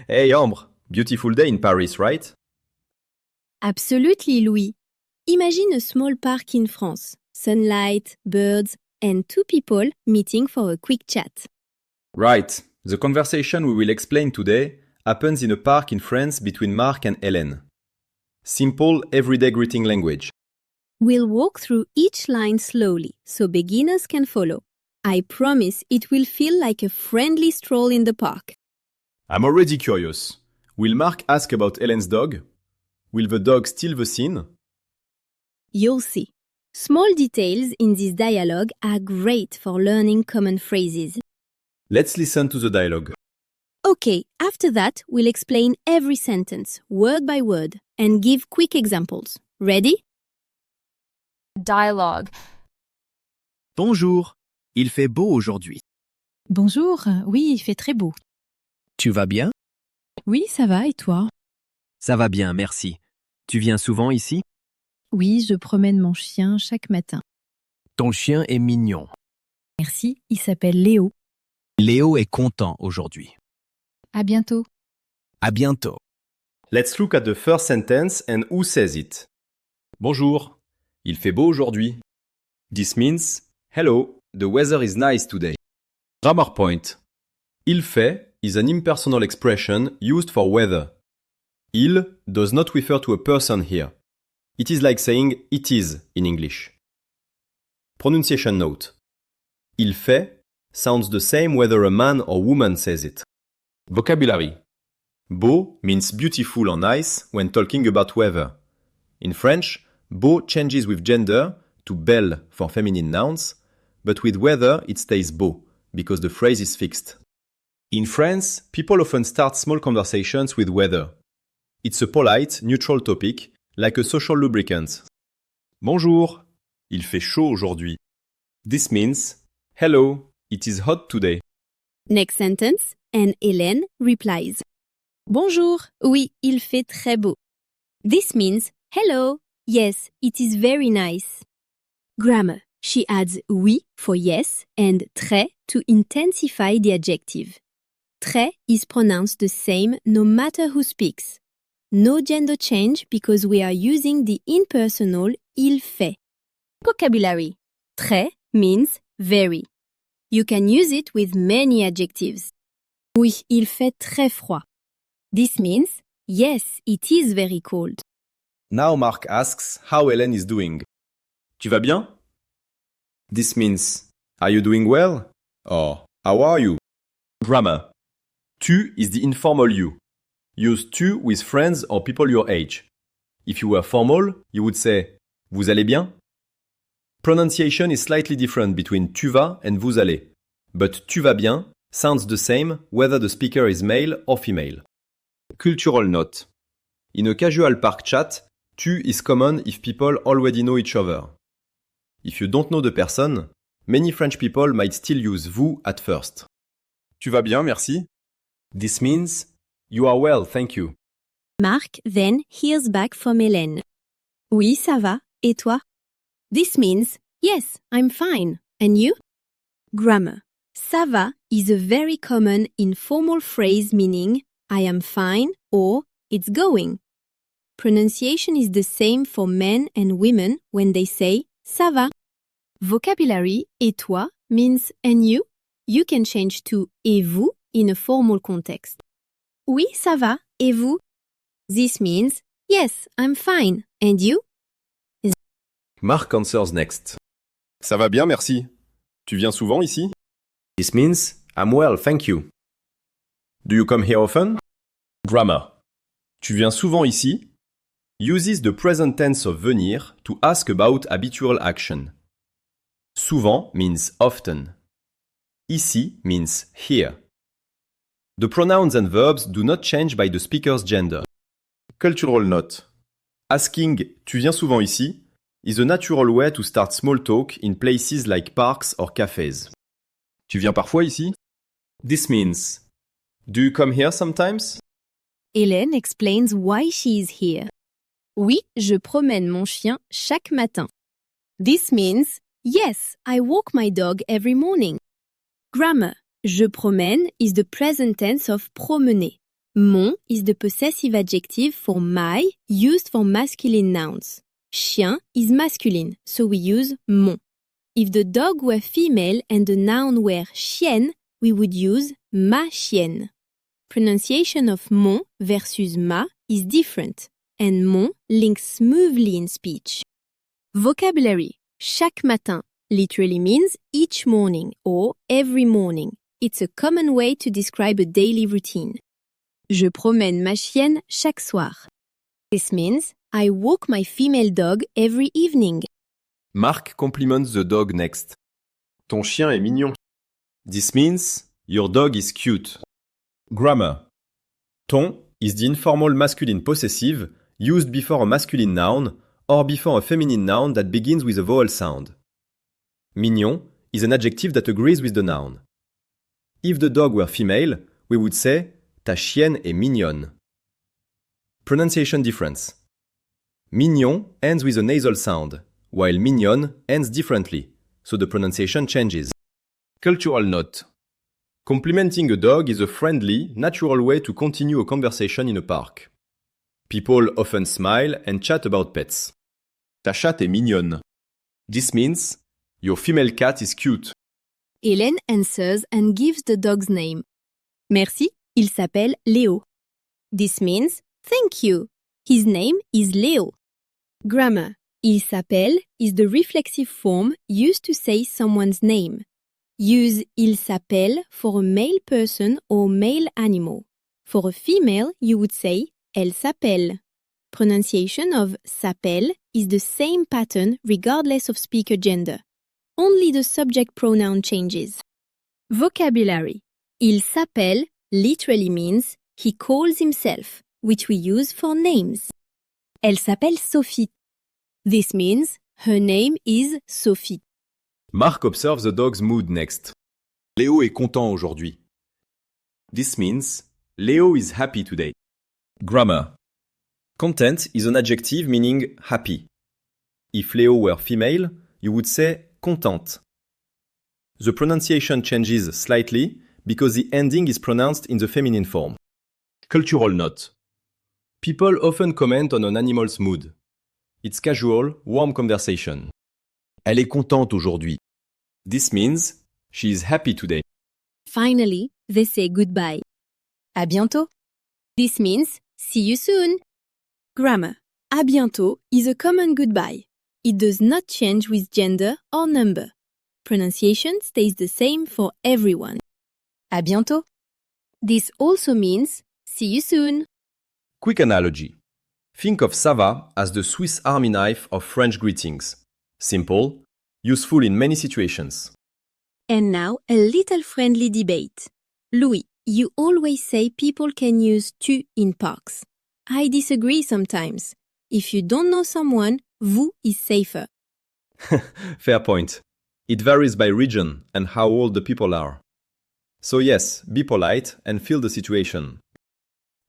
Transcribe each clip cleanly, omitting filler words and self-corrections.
Hey Ambre, beautiful day in Paris, right? Absolutely, Louis. Imagine a small park in France, sunlight, birds, and two people meeting for a quick chat. Right. The conversation we will explain today happens in a park in France between Marc and Hélène. Simple, everyday greeting language. We'll walk through each line slowly so beginners can follow. I promise it will feel like a friendly stroll in the park. I'm already curious. Will Marc ask about Hélène's dog? Will the dog steal the scene? You'll see. Small details in this dialogue are great for learning common phrases. Let's listen to the dialogue. Okay, after that, we'll explain every sentence, word by word, and give quick examples. Ready? Dialogue. Bonjour, il fait beau aujourd'hui. Bonjour, oui, il fait très beau. Tu vas bien? Oui, ça va, et toi? Ça va bien, merci. Tu viens souvent ici? Oui, je promène mon chien chaque matin. Ton chien est mignon. Merci, il s'appelle Léo. Léo est content aujourd'hui. À bientôt. À bientôt. Let's look at the first sentence and who says it. Bonjour. Il fait beau aujourd'hui. This means, hello, the weather is nice today. Grammar point. Il fait is an impersonal expression used for weather. Il does not refer to a person here. It is like saying it is in English. Pronunciation note. Il fait sounds the same whether a man or woman says it. Vocabulary. Beau means beautiful or nice when talking about weather. In French, beau changes with gender to belle for feminine nouns, but with weather it stays beau because the phrase is fixed. In France, people often start small conversations with weather. It's a polite, neutral topic, like a social lubricant. Bonjour, il fait chaud aujourd'hui. This means, hello, it is hot today. Next sentence, and Hélène replies. Bonjour, oui, il fait très beau. This means, hello, yes, it is very nice. Grammar. She adds oui for yes and très to intensify the adjective. Très is pronounced the same no matter who speaks. No gender change because we are using the impersonal il fait. Vocabulary. Très means very. You can use it with many adjectives. Oui, il fait très froid. This means, yes, it is very cold. Now Mark asks how Hélène is doing. Tu vas bien? This means, are you doing well? Or, how are you? Grammar. Tu is the informal you. Use tu with friends or people your age. If you were formal, you would say, vous allez bien? Pronunciation is slightly different between tu vas and vous allez. But tu vas bien sounds the same whether the speaker is male or female. Cultural note. In a casual park chat, tu is common if people already know each other. If you don't know the person, many French people might still use vous at first. Tu vas bien, merci. This means, you are well, thank you. Marc then hears back from Hélène. Oui, ça va. Et toi? This means, yes, I'm fine. And you? Grammar. Ça va is a very common informal phrase meaning I am fine or it's going. Pronunciation is the same for men and women when they say ça va. Vocabulary et toi means and you. You can change to et vous in a formal context. Oui, ça va. Et vous? This means yes, I'm fine. And you? Mark answers next. Ça va bien, merci. Tu viens souvent ici? This means, I'm well, thank you. Do you come here often? Grammar. Tu viens souvent ici uses the present tense of venir to ask about habitual action. Souvent means often. Ici means here. The pronouns and verbs do not change by the speaker's gender. Cultural note. Asking tu viens souvent ici is a natural way to start small talk in places like parks or cafes. Tu viens parfois ici? This means, do you come here sometimes? Hélène explains why she is here. Oui, je promène mon chien chaque matin. This means, yes, I walk my dog every morning. Grammar. Je promène is the present tense of promener. Mon is the possessive adjective for my, used for masculine nouns. Chien is masculine, so we use mon. If the dog were female and the noun were chienne, we would use ma chienne. Pronunciation of mon versus ma is different, and mon links smoothly in speech. Vocabulary. Chaque matin literally means each morning or every morning. It's a common way to describe a daily routine. Je promène ma chienne chaque soir. This means I walk my female dog every evening. Mark compliments the dog next. Ton chien est mignon. This means your dog is cute. Grammar. Ton is the informal masculine possessive used before a masculine noun or before a feminine noun that begins with a vowel sound. Mignon is an adjective that agrees with the noun. If the dog were female, we would say ta chienne est mignonne. Pronunciation difference. Mignon ends with a nasal sound, while mignonne ends differently, so the pronunciation changes. Cultural note. Complimenting a dog is a friendly, natural way to continue a conversation in a park. People often smile and chat about pets. Ta chatte est mignonne. This means your female cat is cute. Hélène answers and gives the dog's name. Merci, il s'appelle Léo. This means thank you. His name is Léo. Grammar. Il s'appelle is the reflexive form used to say someone's name. Use il s'appelle for a male person or male animal. For a female, you would say elle s'appelle. Pronunciation of s'appelle is the same pattern regardless of speaker gender. Only the subject pronoun changes. Vocabulary. Il s'appelle literally means he calls himself, which we use for names. Elle s'appelle Sophie. This means her name is Sophie. Mark observes the dog's mood next. Léo est content aujourd'hui. This means Leo is happy today. Grammar. Content is an adjective meaning happy. If Leo were female, you would say contente. The pronunciation changes slightly because the ending is pronounced in the feminine form. Cultural note. People often comment on an animal's mood. It's casual, warm conversation. Elle est contente aujourd'hui. This means she is happy today. Finally, they say goodbye. À bientôt. This means see you soon. Grammar. À bientôt is a common goodbye. It does not change with gender or number. Pronunciation stays the same for everyone. À bientôt. This also means see you soon. Quick analogy. Think of ça va as the Swiss Army knife of French greetings. Simple, useful in many situations. And now a little friendly debate. Louis, you always say people can use tu in parks. I disagree sometimes. If you don't know someone, vous is safer. Fair point. It varies by region and how old the people are. So yes, be polite and feel the situation.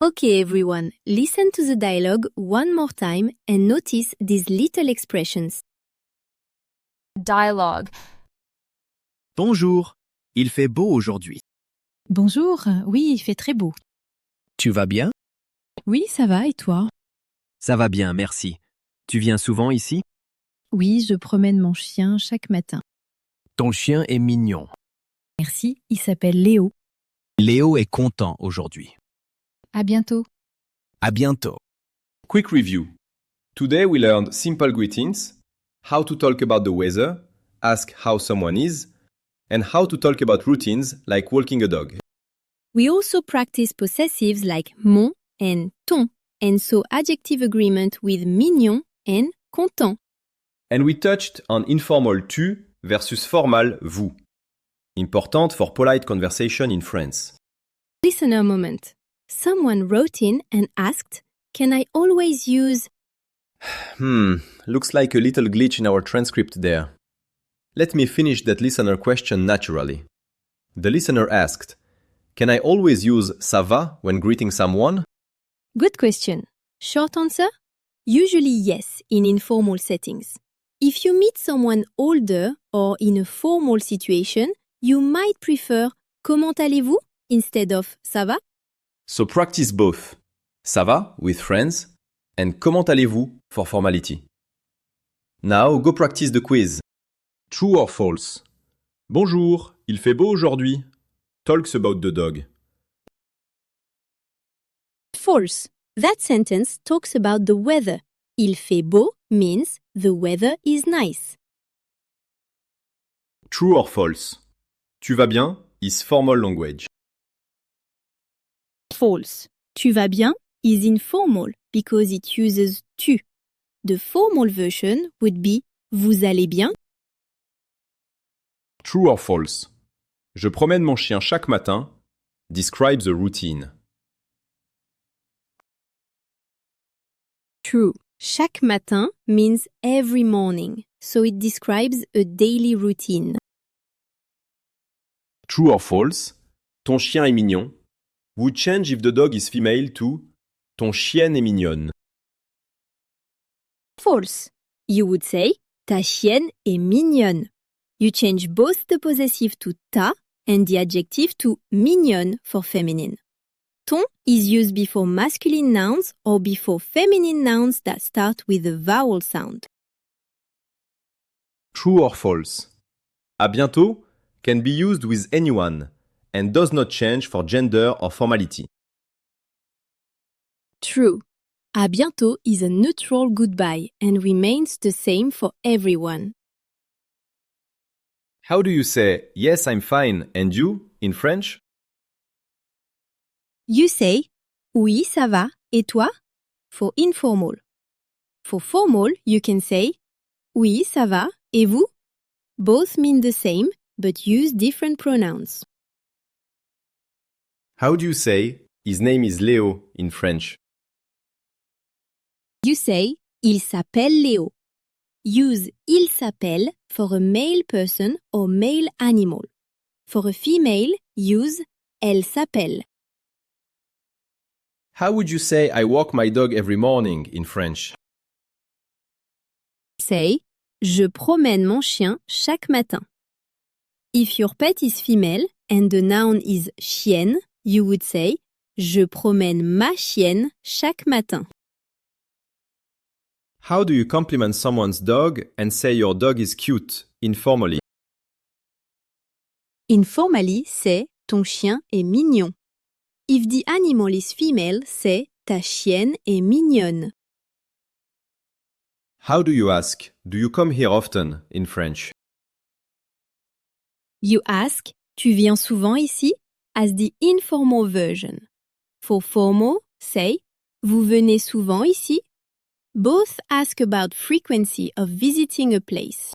Okay, everyone, listen to the dialogue one more time and notice these little expressions. Dialogue. Bonjour, il fait beau aujourd'hui. Bonjour, oui, il fait très beau. Tu vas bien? Oui, ça va, et toi? Ça va bien, merci. Tu viens souvent ici? Oui, je promène mon chien chaque matin. Ton chien est mignon. Merci, il s'appelle Léo. Léo est content aujourd'hui. À bientôt. À bientôt. Quick review. Today we learned simple greetings, how to talk about the weather, ask how someone is, and how to talk about routines like walking a dog. We also practice possessives like mon and ton, and saw adjective agreement with mignon and content. And we touched on informal tu versus formal vous. Important for polite conversation in France. Listener moment. Someone wrote in and asked, can I always use... Looks like a little glitch in our transcript there. Let me finish that listener question naturally. The listener asked, can I always use ça va when greeting someone? Good question. Short answer? Usually yes, in informal settings. If you meet someone older or in a formal situation, you might prefer comment allez-vous instead of ça va? So practice both. Ça va with friends and comment allez-vous for formality. Now go practice the quiz. True or false? Bonjour, il fait beau aujourd'hui. Talks about the dog. False. That sentence talks about the weather. Il fait beau means the weather is nice. True or false? Tu vas bien is formal language. False. Tu vas bien is informal because it uses tu. The formal version would be vous allez bien? True or false? Je promène mon chien chaque matin. Describe the routine. True. Chaque matin means every morning, so it describes a daily routine. True or false? Ton chien est mignon. Would change if the dog is female to ton chienne est mignonne. False. You would say ta chienne est mignonne. You change both the possessive to ta and the adjective to mignonne for feminine. Ton is used before masculine nouns or before feminine nouns that start with a vowel sound. True or false? À bientôt can be used with anyone and does not change for gender or formality. True. À bientôt is a neutral goodbye and remains the same for everyone. How do you say yes, I'm fine and you in French? You say oui, ça va, et toi? For informal. For formal, you can say oui, ça va, et vous? Both mean the same, but use different pronouns. How do you say his name is Leo in French? You say il s'appelle Léo. Use il s'appelle for a male person or male animal. For a female, use elle s'appelle. How would you say I walk my dog every morning in French? Say je promène mon chien chaque matin. If your pet is female and the noun is chienne, you would say je promène ma chienne chaque matin. How do you compliment someone's dog and say your dog is cute informally? Informally, c'est ton chien est mignon. If the animal is female, c'est ta chienne est mignonne. How do you ask, do you come here often in French? You ask, tu viens souvent ici? As the informal version. For formal, say, vous venez souvent ici? Both ask about frequency of visiting a place.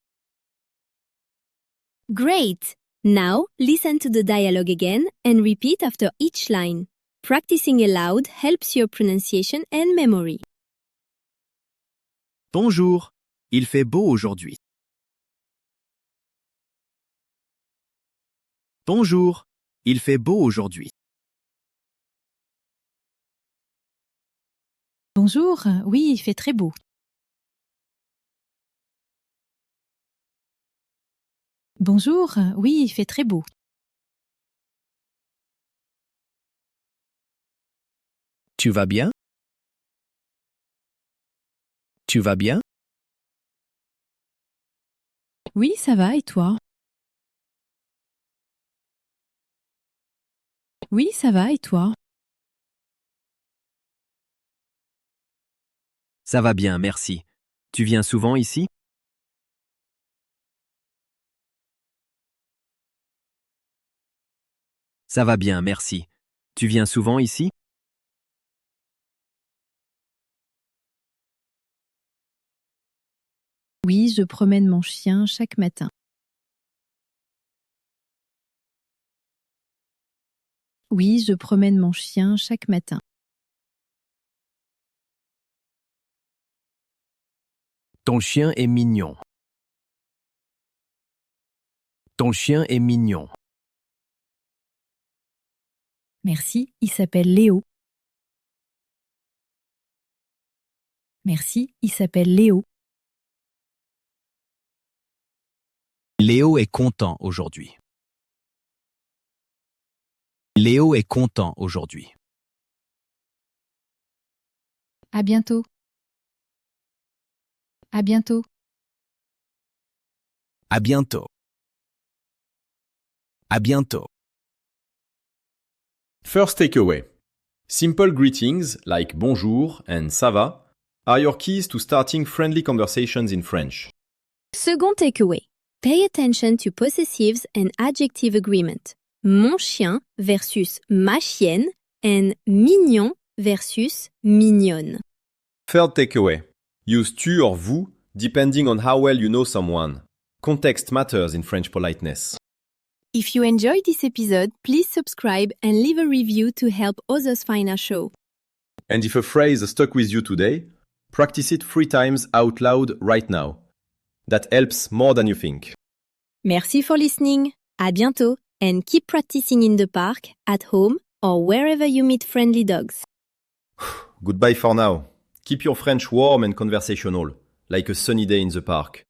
Great! Now listen to the dialogue again and repeat after each line. Practicing aloud helps your pronunciation and memory. Bonjour, il fait beau aujourd'hui. Bonjour, il fait beau aujourd'hui. Bonjour, oui, il fait très beau. Bonjour, oui, il fait très beau. Tu vas bien? Tu vas bien? Oui, ça va, et toi? Oui, ça va, et toi? Ça va bien, merci. Tu viens souvent ici? Ça va bien, merci. Tu viens souvent ici? Oui, je promène mon chien chaque matin. Oui, je promène mon chien chaque matin. Ton chien est mignon. Ton chien est mignon. Merci, il s'appelle Léo. Merci, il s'appelle Léo. Léo est content aujourd'hui. Léo est content aujourd'hui. À bientôt. À bientôt. À bientôt. À bientôt. First takeaway. Simple greetings like bonjour and ça va are your keys to starting friendly conversations in French. Second takeaway. Pay attention to possessives and adjective agreement. Mon chien versus ma chienne and mignon versus mignonne. Third takeaway. Use tu or vous depending on how well you know someone. Context matters in French politeness. If you enjoyed this episode, please subscribe and leave a review to help others find our show. And if a phrase stuck with you today, practice it 3 times out loud right now. That helps more than you think. Merci for listening. À bientôt and keep practicing in the park, at home or wherever you meet friendly dogs. Goodbye for now. Keep your French warm and conversational, like a sunny day in the park.